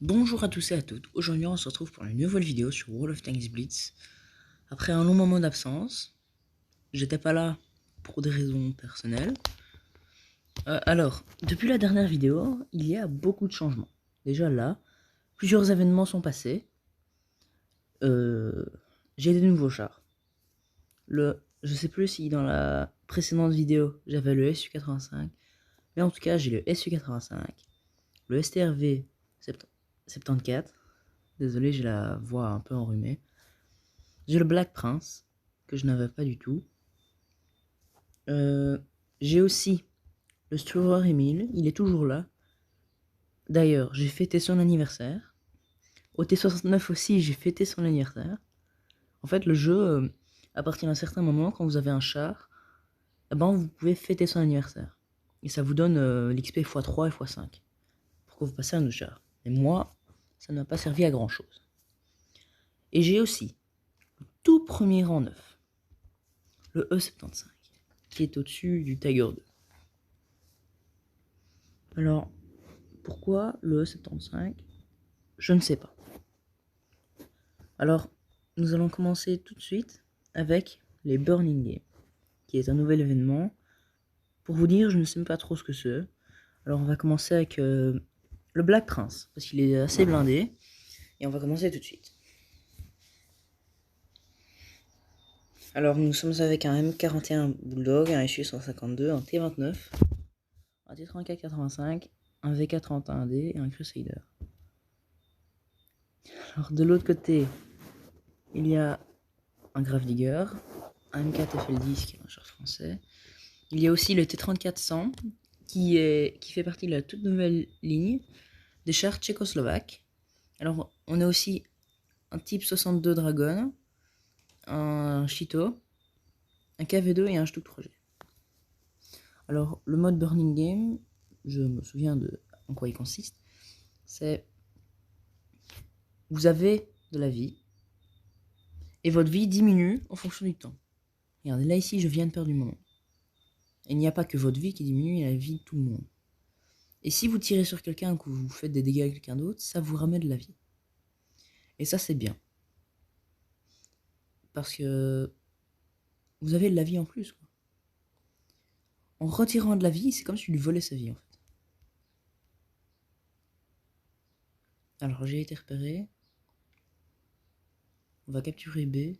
Bonjour à tous et à toutes, aujourd'hui on se retrouve pour une nouvelle vidéo sur World of Tanks Blitz. Après un long moment d'absence, j'étais pas là pour des raisons personnelles. Alors, depuis la dernière vidéo, il y a beaucoup de changements. Déjà là, plusieurs événements sont passés. J'ai des nouveaux chars. Je sais plus si dans la précédente vidéo j'avais le SU-85, mais en tout cas j'ai le SU-85, le STRV 74. Désolé, j'ai la voix un peu enrhumée. J'ai le Black Prince, que je n'avais pas du tout. J'ai aussi le Struer Emile, il est toujours là. D'ailleurs, j'ai fêté son anniversaire. Au T69 aussi, j'ai fêté son anniversaire. En fait, le jeu, à partir d'un certain moment, quand vous avez un char, eh ben, vous pouvez fêter son anniversaire. Et ça vous donne l'XP x3 et x5. Pour que vous passiez à un autre char. Et moi, ça ne m'a pas servi à grand chose. Et j'ai aussi le tout premier rang 9, le E75, qui est au-dessus du Tiger 2. Alors, pourquoi le E75? Je ne sais pas. Alors, nous allons commencer tout de suite avec les Burning Games, qui est un nouvel événement. Pour vous dire, je ne sais même pas trop ce que c'est. Alors, on va commencer avec le Black Prince, parce qu'il est assez blindé. Et on va commencer tout de suite. Alors, nous sommes avec un M41 Bulldog, un SU-152, un T29, un T34-85, un VK-31D et un Crusader. Alors, de l'autre côté, il y a un Gravedigger, un M4 FL10 qui est un char français. Il y a aussi le T34-100 qui fait partie de la toute nouvelle ligne des chars tchécoslovaques. Alors, on a aussi un Type 62 Dragon, un Cheeto, un KV2 et un Stuck Projet. Alors, le mode Burning Game, je me souviens de en quoi il consiste. C'est vous avez de la vie et votre vie diminue en fonction du temps. Regardez, là ici, je viens de perdre du moment. Il n'y a pas que votre vie qui diminue, il y a la vie de tout le monde. Et si vous tirez sur quelqu'un ou que vous faites des dégâts à quelqu'un d'autre, ça vous ramène de la vie. Et ça, c'est bien. Parce que vous avez de la vie en plus, quoi. En retirant de la vie, c'est comme si tu lui volais sa vie, en fait. Alors, j'ai été repéré. On va capturer B.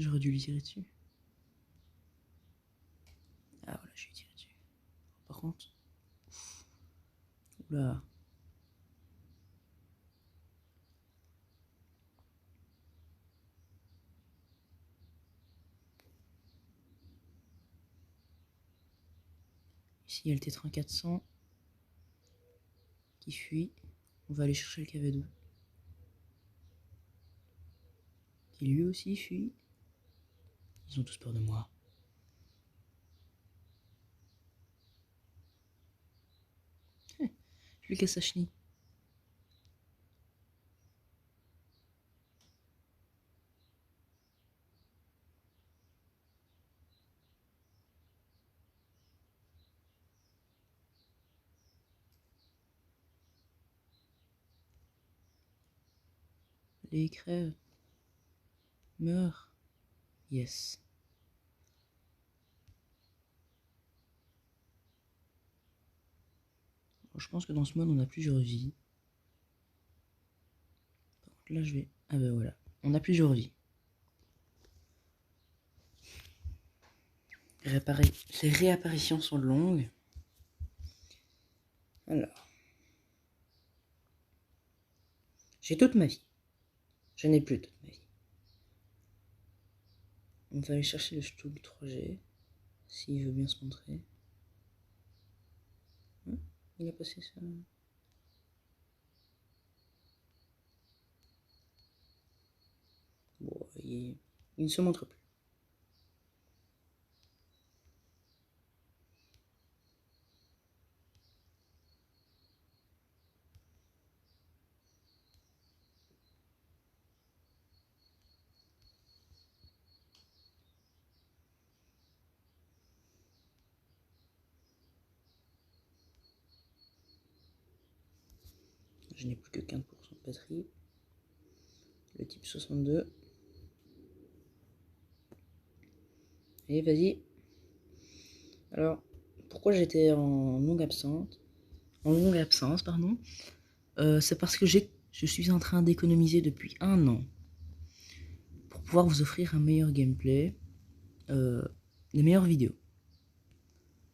J'aurais dû lui tirer dessus. Ah, voilà, je lui ai tiré dessus. Par contre... Oula. Ici, il y a le Tétran 400 qui fuit. On va aller chercher le KV2. Qui lui aussi fuit. Ils ont tous peur de moi. Je lui casse sa chenille. Les crèves. Meurs. Yes. Alors, je pense que dans ce mode, on a plusieurs vies. Par contre, là, je vais... Ah ben voilà. On a plusieurs vies. Les réapparitions sont longues. Alors. J'ai toute ma vie. Je n'ai plus toute ma vie. On va aller chercher le Stuck 3G. S'il veut bien se montrer. Il a passé ça. Bon, il ne se montre plus. je n'ai plus que 15% de batterie. Le type 62. Et vas-y. Alors, pourquoi j'étais en longue absence, pardon. C'est parce que je suis en train d'économiser depuis 1 an pour pouvoir vous offrir un meilleur gameplay, des meilleures vidéos.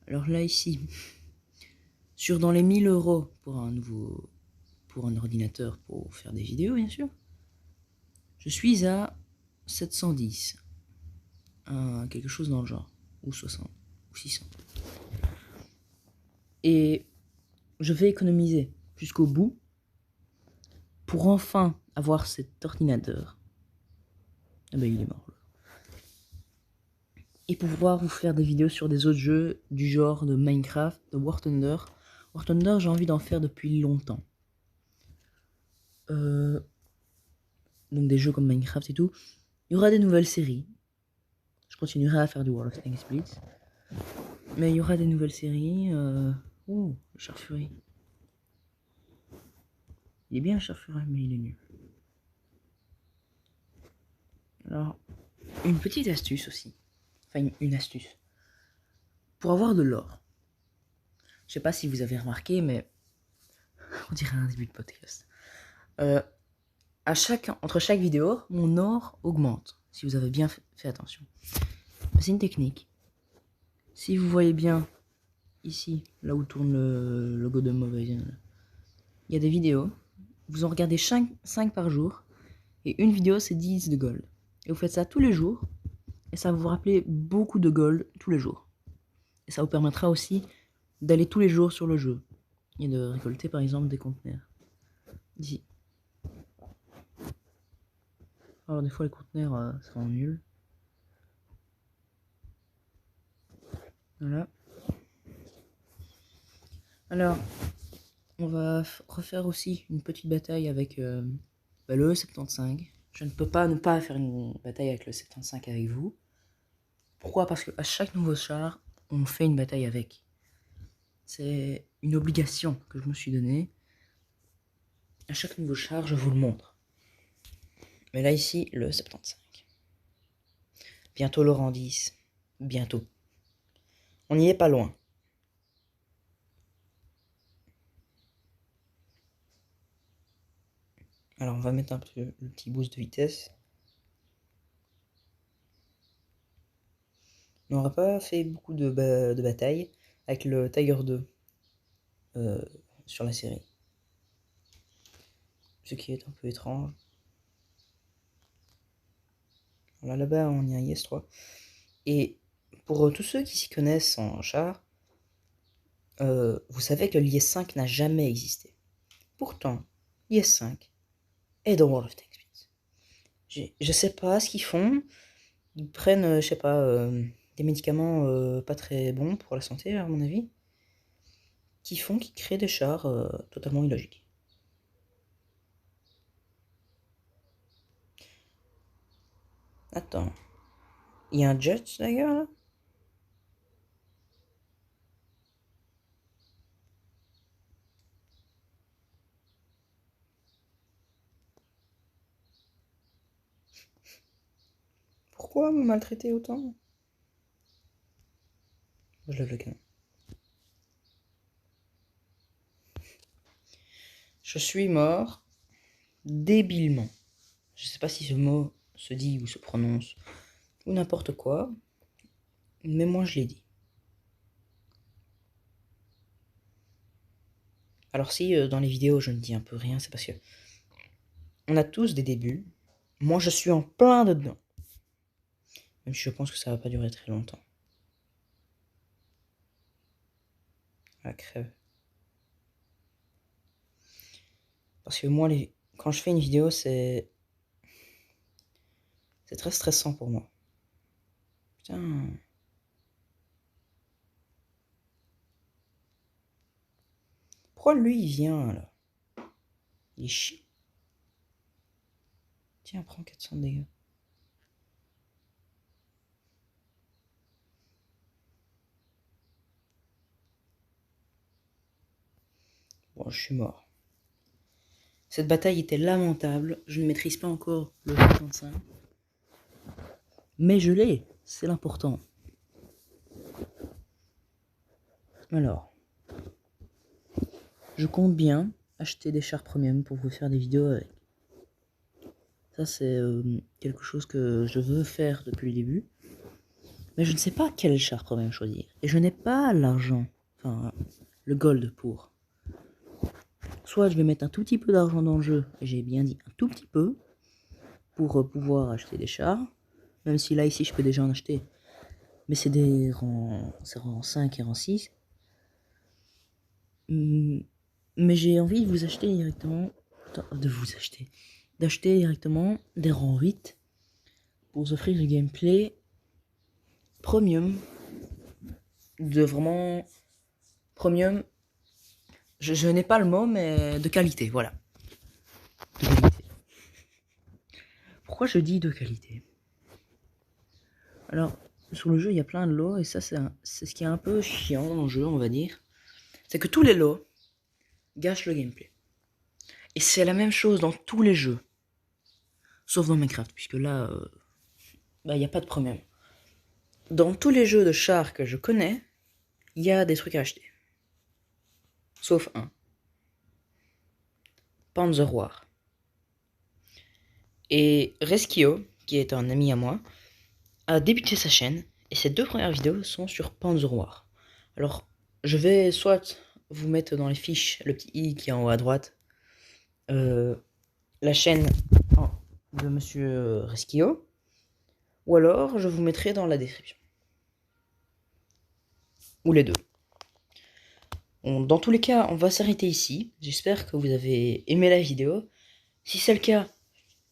Alors là ici, dans les 1000 € pour un ordinateur pour faire des vidéos bien sûr, je suis à 710, quelque chose dans le genre, ou 60, ou 600. Et je vais économiser jusqu'au bout pour enfin avoir cet ordinateur. Ah bah il est mort. Et pour pouvoir vous faire des vidéos sur des autres jeux du genre de Minecraft, de War Thunder. War Thunder, j'ai envie d'en faire depuis longtemps. Donc des jeux comme Minecraft et tout. Il y aura des nouvelles séries. Je continuerai à faire du World of Tanks Blitz. Mais il y aura des nouvelles séries. Oh, le Char Fury. Il est bien le Char Fury, mais il est nul. Alors, une petite astuce aussi. Enfin, une astuce. Pour avoir de l'or. Je sais pas si vous avez remarqué, mais on dirait un début de podcast. Entre chaque vidéo, mon or augmente. Si vous avez bien fait attention. C'est une technique. Si vous voyez bien ici, là où tourne le logo de Movision, il y a des vidéos. Vous en regardez 5 par jour. Et une vidéo, c'est 10 de gold. Et vous faites ça tous les jours. Et ça va vous rappeler beaucoup de gold tous les jours. Et ça vous permettra aussi d'aller tous les jours sur le jeu. Et de récolter par exemple des conteneurs. Ici. Alors des fois les conteneurs sont nuls. Voilà. Alors, on va refaire aussi une petite bataille avec le E75. Je ne peux pas ne pas faire une bataille avec le 75 avec vous. Pourquoi? Parce qu'à chaque nouveau char, on fait une bataille avec. C'est une obligation que je me suis donnée. À chaque nouveau char, je vous le montre. Mais là, ici, le 75. Bientôt le rang 10. Bientôt. On n'y est pas loin. Alors, on va mettre un peu le petit boost de vitesse. On n'aura pas fait beaucoup de batailles avec le Tiger 2 sur la série. Ce qui est un peu étrange. Là-bas, on y a un IS-3. Et pour tous ceux qui s'y connaissent en char, vous savez que l'IS-5 n'a jamais existé. Pourtant, l'IS-5 est dans World of Tanks. Je sais pas ce qu'ils font. Ils prennent, je sais pas, des médicaments pas très bons pour la santé, à mon avis, qui créent des chars totalement illogiques. Attends. Il y a un jet d'ailleurs là? Pourquoi me maltraiter autant? Je lève le canon. Je suis mort débilement. Je sais pas si ce mot se dit ou se prononce ou n'importe quoi, mais moi je l'ai dit. Alors si dans les vidéos je ne dis un peu rien, c'est parce que on a tous des débuts. Moi je suis en plein dedans. Même si je pense que ça va pas durer très longtemps. Ah, crève. Parce que moi, quand je fais une vidéo, c'est très stressant pour moi. Putain. Pourquoi lui, il vient, là? Il est chiant. Tiens, prends 400 dégâts. Bon, je suis mort. Cette bataille était lamentable. Je ne maîtrise pas encore le 55. Mais je l'ai, c'est l'important. Alors, je compte bien acheter des chars premium pour vous faire des vidéos avec. Ça, c'est quelque chose que je veux faire depuis le début. Mais je ne sais pas quel char premium choisir. Et je n'ai pas l'argent, enfin, le gold pour. Soit je vais mettre un tout petit peu d'argent dans le jeu, et j'ai bien dit un tout petit peu, pour pouvoir acheter des chars. Même si là, ici, je peux déjà en acheter. Mais c'est des rangs, c'est rang 5 et rang 6. Mais j'ai envie de vous acheter directement, d'acheter directement des rangs 8 pour vous offrir le gameplay premium, de vraiment premium. Je n'ai pas le mot, mais de qualité, voilà. De qualité. Pourquoi je dis de qualité? Alors, sur le jeu, il y a plein de lots, et ça, c'est ce qui est un peu chiant dans le jeu, on va dire. C'est que tous les lots gâchent le gameplay. Et c'est la même chose dans tous les jeux. Sauf dans Minecraft, puisque là, il n'y a pas de problème. Dans tous les jeux de chars que je connais, il y a des trucs à acheter. Sauf un. Panzer War. Et Reskio, qui est un ami à moi, a débuté sa chaîne, et ses 2 premières vidéos sont sur Panzer War. Alors, je vais soit vous mettre dans les fiches, le petit i qui est en haut à droite, la chaîne de Monsieur Reskio, ou alors je vous mettrai dans la description. Ou les deux. Dans tous les cas, on va s'arrêter ici. J'espère que vous avez aimé la vidéo. Si c'est le cas,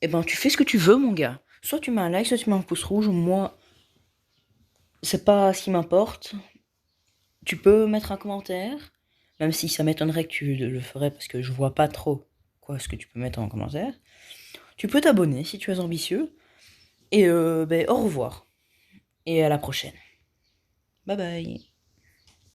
eh ben tu fais ce que tu veux, mon gars. Soit tu mets un like, soit tu mets un pouce rouge. Moi, c'est pas ce qui m'importe. Tu peux mettre un commentaire, même si ça m'étonnerait que tu le ferais parce que je vois pas trop quoi ce que tu peux mettre en commentaire. Tu peux t'abonner si tu es ambitieux. Et au revoir. Et à la prochaine. Bye bye.